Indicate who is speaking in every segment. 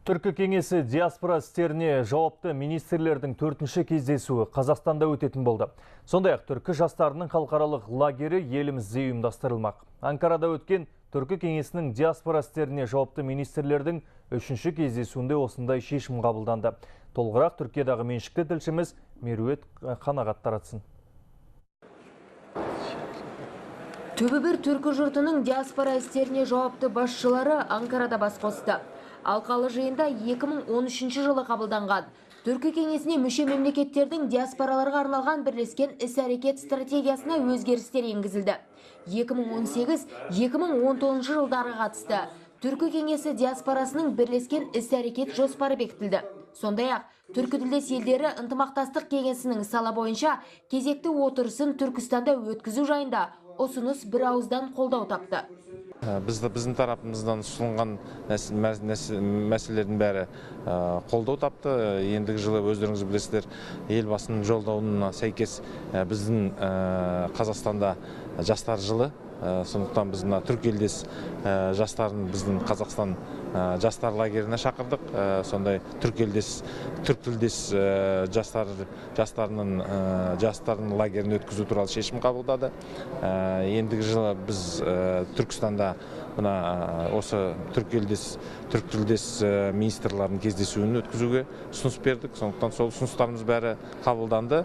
Speaker 1: Түркі кеңесі диаспора істеріне жауапты министрлердің 4-ші кездесуі Қазақстанда өтетін болды. Сондай-ақ түркі жастарының халықаралық лагері елімізде ұйымдастырылмақ. Анкарада өткен Түркі кеңесінің диаспора істеріне жауапты министрлердің 3-ші кездесуінде осындай шешім қабылданды. Толығырақ Түркиядағы меншікті тілшіміз Мерует Қанағат таратсын.
Speaker 2: Түбі бір түркі жұртының диаспора істеріне жауапты басшылары Анкарада бас қосты. Алқалы жиында 2013 жылы қабылданған Түркі кеңесіне мүше мемлекеттердің диаспораларға арналған бірлескен іс-әрекет стратегиясына өзгерістер енгізілді. 2018-2019 жылдары қатысты Түркі кеңесі диаспорасының бірлескен іс-әрекет жоспары бекітілді. Сондай-ақ, түркі тілдес елдері ынтымақтастық кеңесінің сала бойынша кезекті отырысын Түркістанда өткізу жайында ұсыныс бір ауыздан қолдау тапты.
Speaker 3: Біздің тарапымыздан ұсынылған мәселелердің бәрі қолдау тапты. Ендігі жылы өздеріңіз білесіздер, елбасының жолдауына сәйкес біздің Қазақстанда жастар жылы. Сондықтан біз түркі елдес жастарын біздің Қазақстан жастар лагеріне шақырдық. Сондай түркі тілдес жастарының лагерін өткізу туралы шешім қабылдады. Ендігі жылы біз Түркістанда осы түркі тілдес министрлердің кездесуін өткізуге ұсыныс бердік. Сондықтан сол ұсыныстарымыз бәрі қабылданды.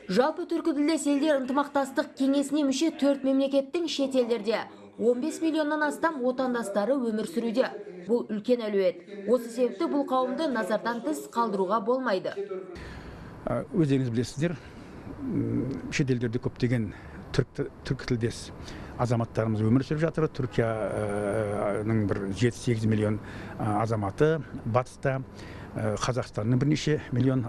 Speaker 2: Жалпы түркі тілдес елдер ынтымақтастық кеңесіне мүше 4 мемлекеттің шетелдерде 15 миллионнан астам отандастары өмір сүруде. Бұл үлкен әлеует. Осы себепті бұл қауымды назардан тыс қалдыруға болмайды.
Speaker 4: Өздеріңіз білесіздер, шетелдерде көптеген түркі тілдес азаматтарымыз өмір сүріп жатыр. Түркияның бір 7-8 миллион азаматы батыста, Қазақстанның бірнеше миллион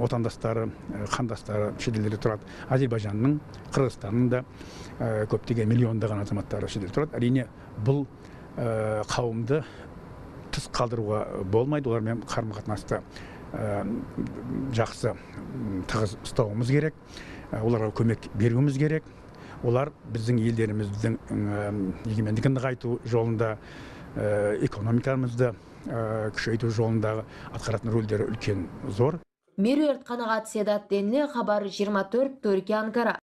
Speaker 4: отандастары, қандастары шетелдерде тұрады. Азербайжанның, Қырғызстанның да көптеген миллиондаған азаматтары шетелде тұрады. Әрине, бұл қауымды тыс қалдыруға болмайды. Олармен қарым-қатынасты жақсы тығыз ұстауымыз керек. Оларға көмек беруіміз керек. Олар біздің елдеріміздің егемендігін нығайту жолында, экономикамызды күшейту жолындағы атқаратын рөлдері үлкен зор.
Speaker 2: Мерует Қанағат Седат Денлі, Хабар 24, Түркия, Анкара.